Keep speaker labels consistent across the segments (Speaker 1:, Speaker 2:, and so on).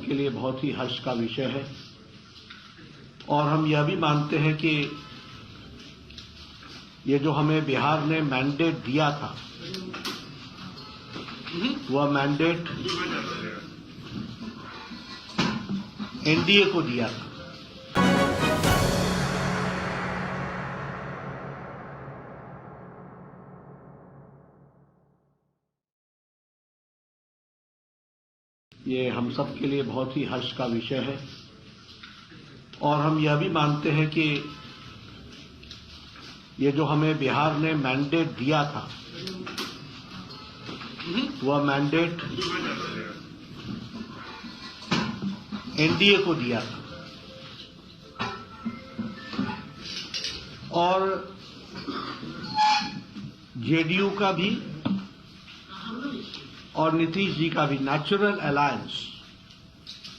Speaker 1: सबके लिए बहुत ही हर्ष का विषय है और हम यह भी मानते हैं कि ये जो हमें बिहार ने मैंडेट दिया था वह मैंडेट एनडीए को दिया था। ये हम सब के लिए बहुत ही हर्ष का विषय है और हम यह भी मानते हैं कि ये जो हमें बिहार ने मैंडेट दिया था वह मैंडेट एनडीए को दिया था और जेडीयू का भी और नीतीश जी का भी नेचुरल अलायंस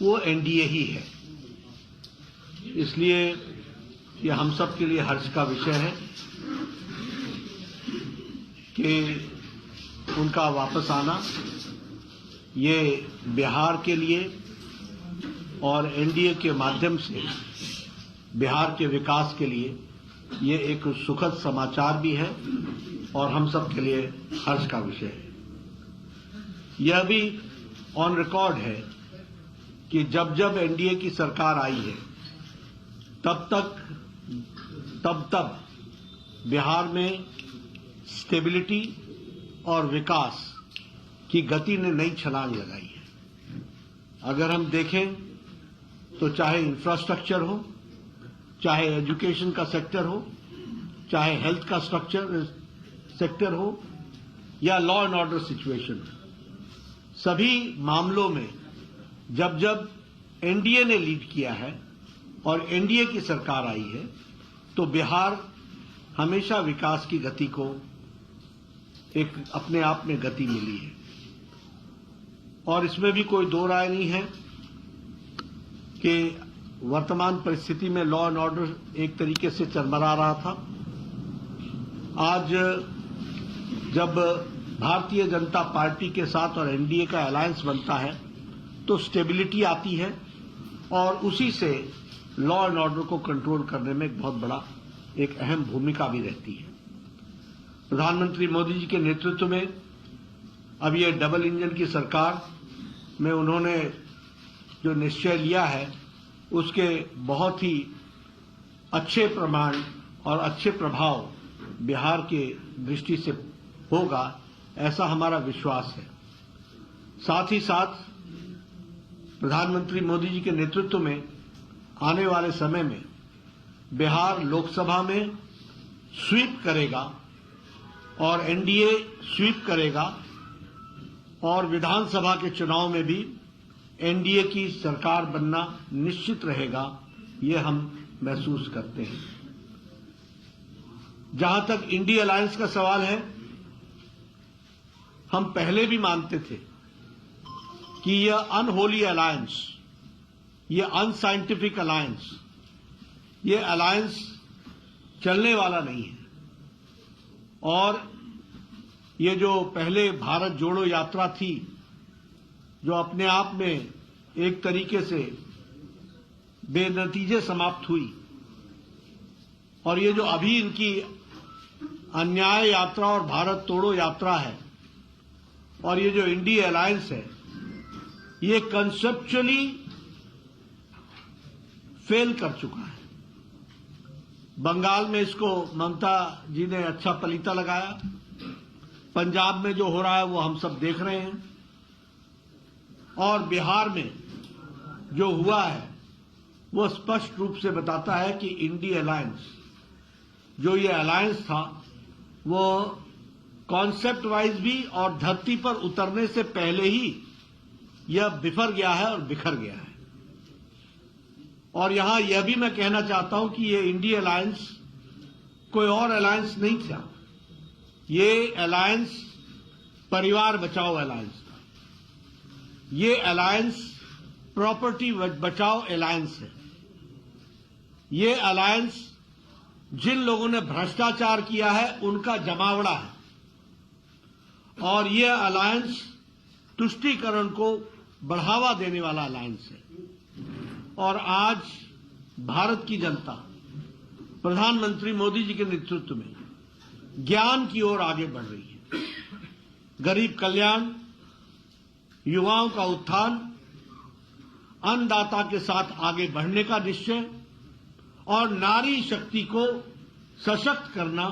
Speaker 1: वो एनडीए ही है। इसलिए ये हम सब के लिए हर्ष का विषय है कि उनका वापस आना ये बिहार के लिए और एनडीए के माध्यम से बिहार के विकास के लिए ये एक सुखद समाचार भी है और हम सब के लिए हर्ष का विषय है। यह भी ऑन रिकॉर्ड है कि जब जब एनडीए की सरकार आई है तब बिहार में स्टेबिलिटी और विकास की गति ने नई छलांग लगाई है। अगर हम देखें तो चाहे इंफ्रास्ट्रक्चर हो, चाहे एजुकेशन का सेक्टर हो, चाहे हेल्थ का सेक्टर हो या लॉ एंड ऑर्डर सिचुएशन, सभी मामलों में जब जब एनडीए ने लीड किया है और एनडीए की सरकार आई है तो बिहार हमेशा विकास की गति को एक अपने आप में गति मिली है और इसमें भी कोई दो राय नहीं है कि वर्तमान परिस्थिति में लॉ एंड ऑर्डर एक तरीके से चरमरा रहा था। आज जब भारतीय जनता पार्टी के साथ और एनडीए का अलायंस बनता है तो स्टेबिलिटी आती है और उसी से लॉ एंड ऑर्डर को कंट्रोल करने में एक बहुत बड़ा एक अहम भूमिका भी रहती है। प्रधानमंत्री मोदी जी के नेतृत्व में अब ये डबल इंजन की सरकार में उन्होंने जो निश्चय लिया है उसके बहुत ही अच्छे प्रमाण और अच्छे प्रभाव बिहार के दृष्टि से होगा, ऐसा हमारा विश्वास है। साथ ही साथ प्रधानमंत्री मोदी जी के नेतृत्व में आने वाले समय में बिहार लोकसभा में स्वीप करेगा और एनडीए स्वीप करेगा और विधानसभा के चुनाव में भी एनडीए की सरकार बनना निश्चित रहेगा, ये हम महसूस करते हैं। जहां तक इंडिया अलायंस का सवाल है, हम पहले भी मानते थे कि यह अनहोली अलायंस, यह अनसाइंटिफिक अलायंस, यह अलायंस चलने वाला नहीं है और ये जो पहले भारत जोड़ो यात्रा थी जो अपने आप में एक तरीके से बेनतीजे समाप्त हुई और ये जो अभी इनकी अन्याय यात्रा और भारत तोड़ो यात्रा है और ये जो इंडिया अलायंस है, ये कंसेप्चुअली फेल कर चुका है। बंगाल में इसको ममता जी ने अच्छा पलीता लगाया, पंजाब में जो हो रहा है वो हम सब देख रहे हैं और बिहार में जो हुआ है वो स्पष्ट रूप से बताता है कि इंडिया अलायंस, जो ये अलायंस था, वो कॉन्सेप्ट वाइज भी और धरती पर उतरने से पहले ही यह बिफर गया है और बिखर गया है। और यहां यह भी मैं कहना चाहता हूं कि ये इंडिया अलायंस कोई और अलायंस नहीं था, ये अलायंस परिवार बचाओ अलायंस था, ये अलायंस प्रॉपर्टी बचाओ अलायंस है, ये अलायंस जिन लोगों ने भ्रष्टाचार किया है उनका जमावड़ा है और ये अलायंस तुष्टीकरण को बढ़ावा देने वाला अलायंस है। और आज भारत की जनता प्रधानमंत्री मोदी जी के नेतृत्व में ज्ञान की ओर आगे बढ़ रही है। गरीब कल्याण, युवाओं का उत्थान, अन्नदाता के साथ आगे बढ़ने का निश्चय और नारी शक्ति को सशक्त करना,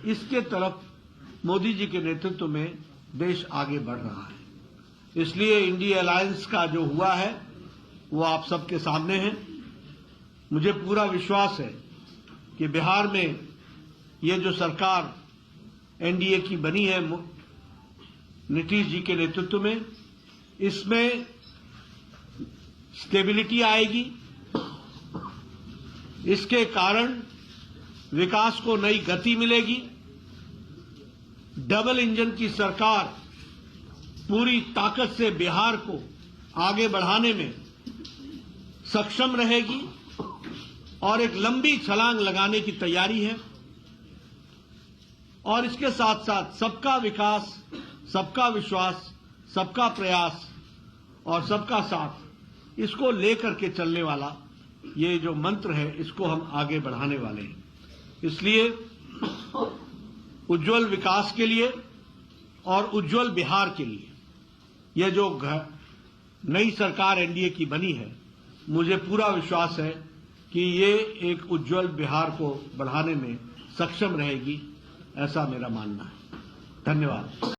Speaker 1: इसके तरफ मोदी जी के नेतृत्व में देश आगे बढ़ रहा है। इसलिए इंडिया अलायंस का जो हुआ है वो आप सबके सामने है। मुझे पूरा विश्वास है कि बिहार में ये जो सरकार एनडीए की बनी है नीतीश जी के नेतृत्व में, इसमें स्टेबिलिटी आएगी। इसके कारण विकास को नई गति मिलेगी। डबल इंजन की सरकार पूरी ताकत से बिहार को आगे बढ़ाने में सक्षम रहेगी और एक लंबी छलांग लगाने की तैयारी है। और इसके साथ साथ सबका विकास, सबका विश्वास, सबका प्रयास और सबका साथ, इसको लेकर के चलने वाला ये जो मंत्र है, इसको हम आगे बढ़ाने वाले हैं। इसलिए उज्जवल विकास के लिए और उज्जवल बिहार के लिए यह जो नई सरकार एनडीए की बनी है, मुझे पूरा विश्वास है कि ये एक उज्जवल बिहार को बढ़ाने में सक्षम रहेगी, ऐसा मेरा मानना है। धन्यवाद।